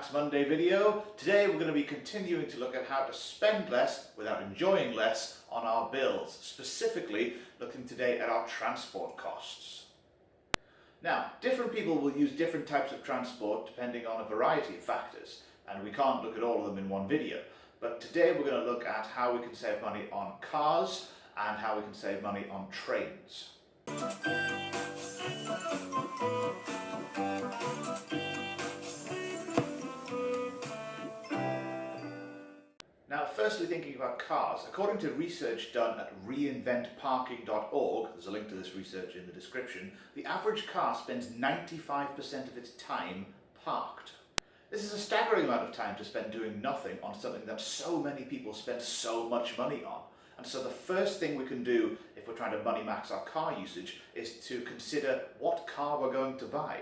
MoneyMax Monday video. Today we're going to be continuing to look at how to spend less without enjoying less on our bills, specifically looking today at our transport costs. Now, different people will use different types of transport depending on a variety of factors, and we can't look at all of them in one video. But today we're going to look at how we can save money on cars and how we can save money on trains. Now, firstly, thinking about cars, according to research done at reinventparking.org, there's a link to this research in the description, the average car spends 95% of its time parked. This is a staggering amount of time to spend doing nothing on something that so many people spend so much money on. And so the first thing we can do if we're trying to money max our car usage is to consider what car we're going to buy.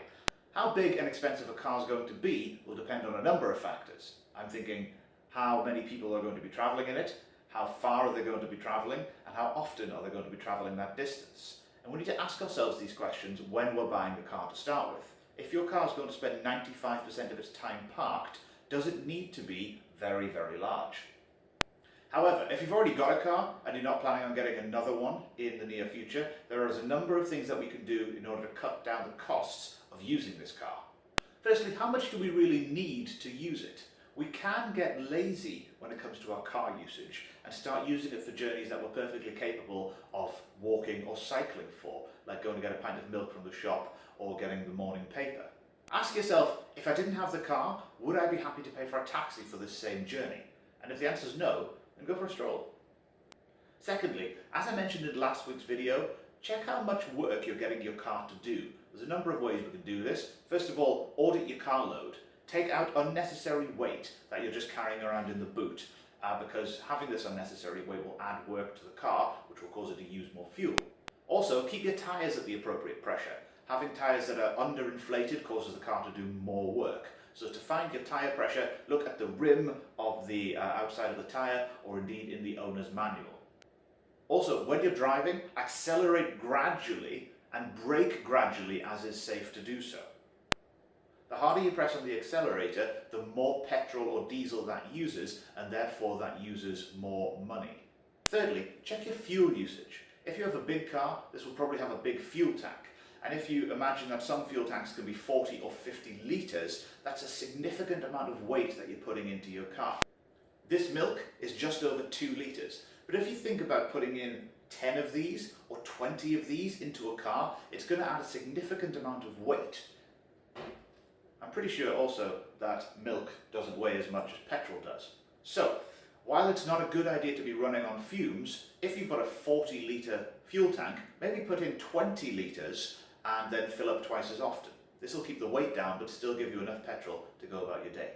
How big and expensive a car is going to be will depend on a number of factors. I'm thinking, how many people are going to be travelling in it, how far are they going to be travelling, and how often are they going to be travelling that distance. And we need to ask ourselves these questions when we're buying the car to start with. If your car is going to spend 95% of its time parked, does it need to be very, very large? However, if you've already got a car and you're not planning on getting another one in the near future, there is a number of things that we can do in order to cut down the costs of using this car. Firstly, how much do we really need to use it? We can get lazy when it comes to our car usage and start using it for journeys that we're perfectly capable of walking or cycling for, like going to get a pint of milk from the shop or getting the morning paper. Ask yourself, if I didn't have the car, would I be happy to pay for a taxi for this same journey? And if the answer is no, then go for a stroll. Secondly, as I mentioned in last week's video, check how much work you're getting your car to do. There's a number of ways we can do this. First of all, audit your car load. Take out unnecessary weight that you're just carrying around in the boot, because having this unnecessary weight will add work to the car, which will cause it to use more fuel. Also, keep your tyres at the appropriate pressure. Having tyres that are underinflated causes the car to do more work. So to find your tyre pressure, look at the rim of the outside of the tyre, or indeed in the owner's manual. Also, when you're driving, accelerate gradually and brake gradually as is safe to do so. The harder you press on the accelerator, the more petrol or diesel that uses, and therefore that uses more money. Thirdly, check your fuel usage. If you have a big car, this will probably have a big fuel tank. And if you imagine that some fuel tanks can be 40 or 50 litres, that's a significant amount of weight that you're putting into your car. This milk is just over 2 litres. But if you think about putting in 10 of these or 20 of these into a car, it's going to add a significant amount of weight. I'm pretty sure also that milk doesn't weigh as much as petrol does. So, while it's not a good idea to be running on fumes, if you've got a 40 litre fuel tank, maybe put in 20 litres and then fill up twice as often. This will keep the weight down but still give you enough petrol to go about your day.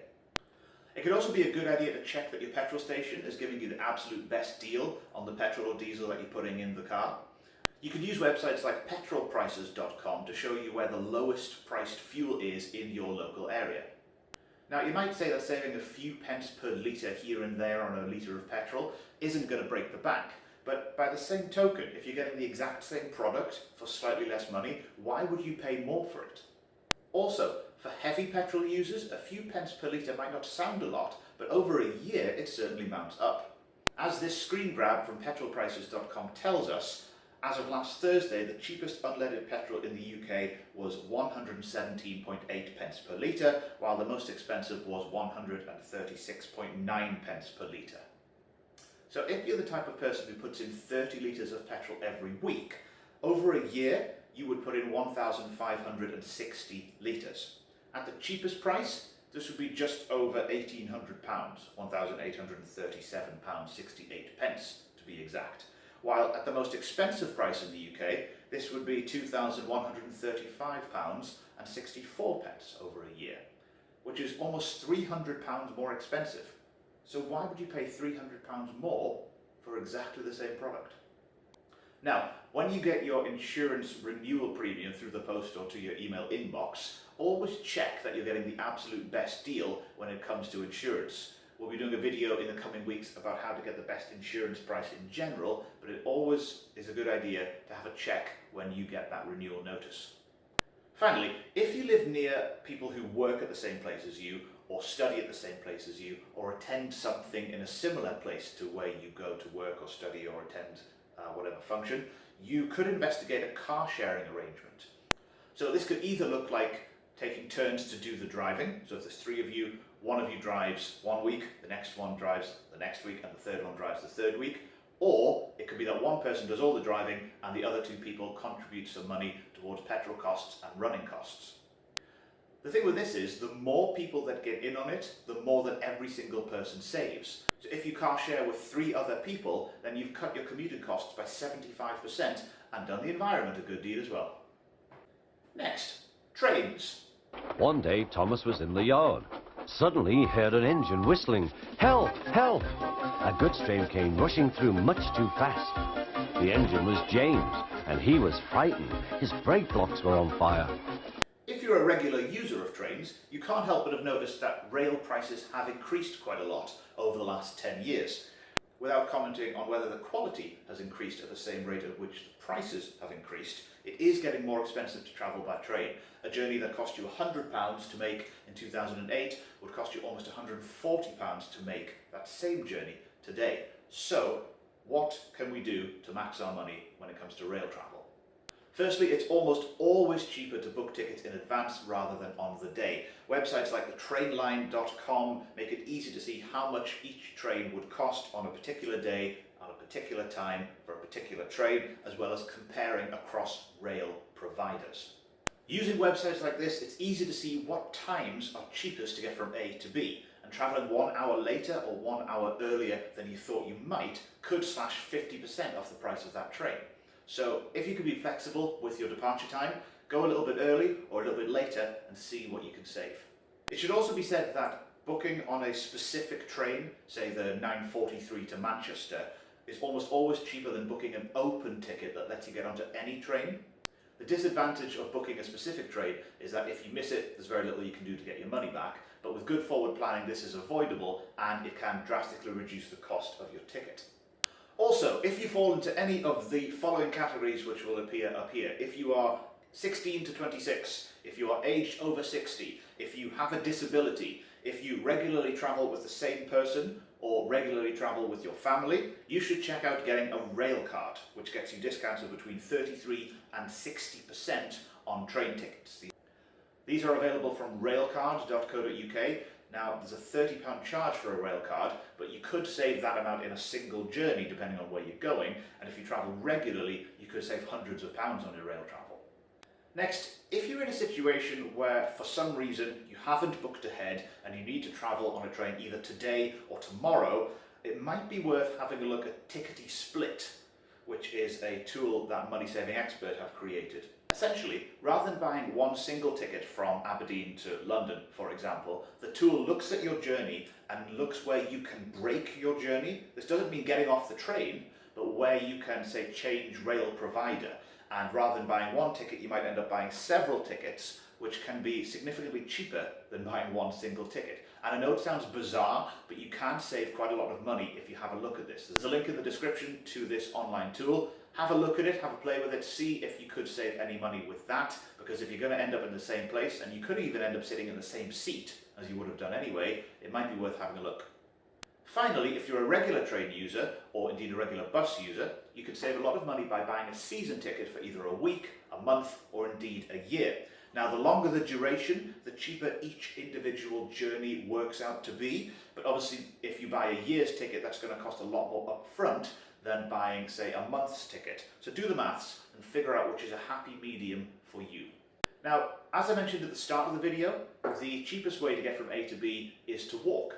It could also be a good idea to check that your petrol station is giving you the absolute best deal on the petrol or diesel that you're putting in the car. You could use websites like petrolprices.com to show you where the lowest priced fuel is in your local area. Now, you might say that saving a few pence per litre here and there on a litre of petrol isn't going to break the bank. But by the same token, if you're getting the exact same product for slightly less money, why would you pay more for it? Also, for heavy petrol users, a few pence per litre might not sound a lot, but over a year it certainly mounts up. As this screen grab from petrolprices.com tells us, as of last Thursday, the cheapest unleaded petrol in the UK was 117.8 pence per litre, while the most expensive was 136.9 pence per litre. So if you're the type of person who puts in 30 litres of petrol every week, over a year you would put in 1,560 litres. At the cheapest price, this would be just over £1,800, £1,837.68 to be exact. While at the most expensive price in the UK, this would be £2,135.64 over a year, which is almost £300 more expensive. So why would you pay £300 more for exactly the same product? Now, when you get your insurance renewal premium through the post or to your email inbox, always check that you're getting the absolute best deal when it comes to insurance. We'll be doing a video in the coming weeks about how to get the best insurance price in general, but it always is a good idea to have a check when you get that renewal notice. Finally, if you live near people who work at the same place as you, or study at the same place as you, or attend something in a similar place to where you go to work or study or attend whatever function, you could investigate a car sharing arrangement. So this could either look like taking turns to do the driving. So if there's 3 of you, one of you drives 1 week, the next one drives the next week, and the third one drives the third week. Or it could be that one person does all the driving and the other 2 people contribute some money towards petrol costs and running costs. The thing with this is, the more people that get in on it, the more that every single person saves. So if you car share with 3 other people, then you've cut your commuting costs by 75% and done the environment a good deed as well. Next, trains. One day Thomas was in the yard. Suddenly he heard an engine whistling. Help! Help! A goods train came rushing through much too fast. The engine was James, and he was frightened. His brake blocks were on fire. If you're a regular user of trains, you can't help but have noticed that rail prices have increased quite a lot over the last 10 years. Without commenting on whether the quality has increased at the same rate at which the prices have increased, it is getting more expensive to travel by train. A journey that cost you £100 to make in 2008 would cost you almost £140 to make that same journey today. So, what can we do to max our money when it comes to rail travel? Firstly, it's almost always cheaper to book tickets in advance rather than on the day. Websites like thetrainline.com make it easy to see how much each train would cost on a particular day, on a particular time, for a particular train, as well as comparing across rail providers. Using websites like this, it's easy to see what times are cheapest to get from A to B, and travelling 1 hour later or 1 hour earlier than you thought you might could slash 50% off the price of that train. So if you can be flexible with your departure time, go a little bit early or a little bit later and see what you can save. It should also be said that booking on a specific train, say the 9:43 to Manchester, is almost always cheaper than booking an open ticket that lets you get onto any train. The disadvantage of booking a specific train is that if you miss it, there's very little you can do to get your money back, but with good forward planning this is avoidable and it can drastically reduce the cost of your ticket. Also, if you fall into any of the following categories which will appear up here, if you are 16 to 26, if you are aged over 60, if you have a disability, if you regularly travel with the same person or regularly travel with your family, you should check out getting a rail card, which gets you discounts of between 33 and 60% on train tickets. These are available from railcard.co.uk. Now, there's a £30 charge for a rail card, but you could save that amount in a single journey depending on where you're going, and if you travel regularly, you could save hundreds of pounds on your rail travel. Next, if you're in a situation where for some reason you haven't booked ahead and you need to travel on a train either today or tomorrow, it might be worth having a look at Tickety Split, which is a tool that Money Saving Expert have created. Essentially, rather than buying one single ticket from Aberdeen to London, for example, the tool looks at your journey and looks where you can break your journey. This doesn't mean getting off the train, but where you can, say, change rail provider. And rather than buying one ticket, you might end up buying several tickets, which can be significantly cheaper than buying one single ticket. And I know it sounds bizarre, but you can save quite a lot of money if you have a look at this. There's a link in the description to this online tool. Have a look at it, have a play with it, see if you could save any money with that, because if you're going to end up in the same place, and you could even end up sitting in the same seat as you would have done anyway, it might be worth having a look. Finally, if you're a regular train user, or indeed a regular bus user, you can save a lot of money by buying a season ticket for either a week, a month, or indeed a year. Now, the longer the duration, the cheaper each individual journey works out to be, but obviously if you buy a year's ticket, that's going to cost a lot more upfront than buying, say, a month's ticket. So do the maths and figure out which is a happy medium for you. Now, as I mentioned at the start of the video, the cheapest way to get from A to B is to walk.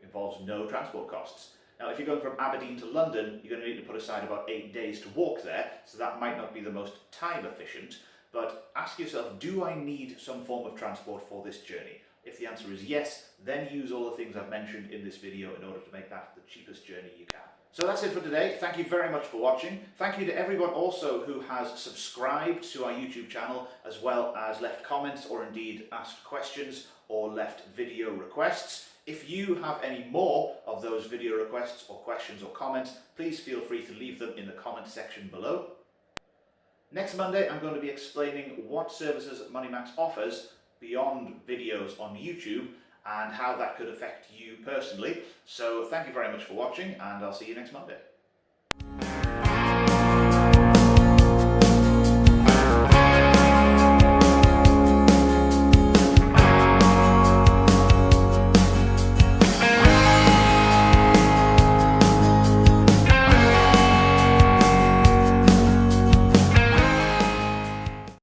It involves no transport costs. Now, if you're going from Aberdeen to London, you're going to need to put aside about 8 days to walk there, so that might not be the most time efficient, but ask yourself, do I need some form of transport for this journey? If the answer is yes, then use all the things I've mentioned in this video in order to make that the cheapest journey you can. So that's it for today. Thank you very much for watching. Thank you to everyone also who has subscribed to our YouTube channel, as well as left comments or indeed asked questions or left video requests. If you have any more of those video requests or questions or comments, please feel free to leave them in the comment section below. Next Monday, I'm going to be explaining what services MoneyMax offers beyond videos on YouTube and how that could affect you personally. So thank you very much for watching, and I'll see you next Monday.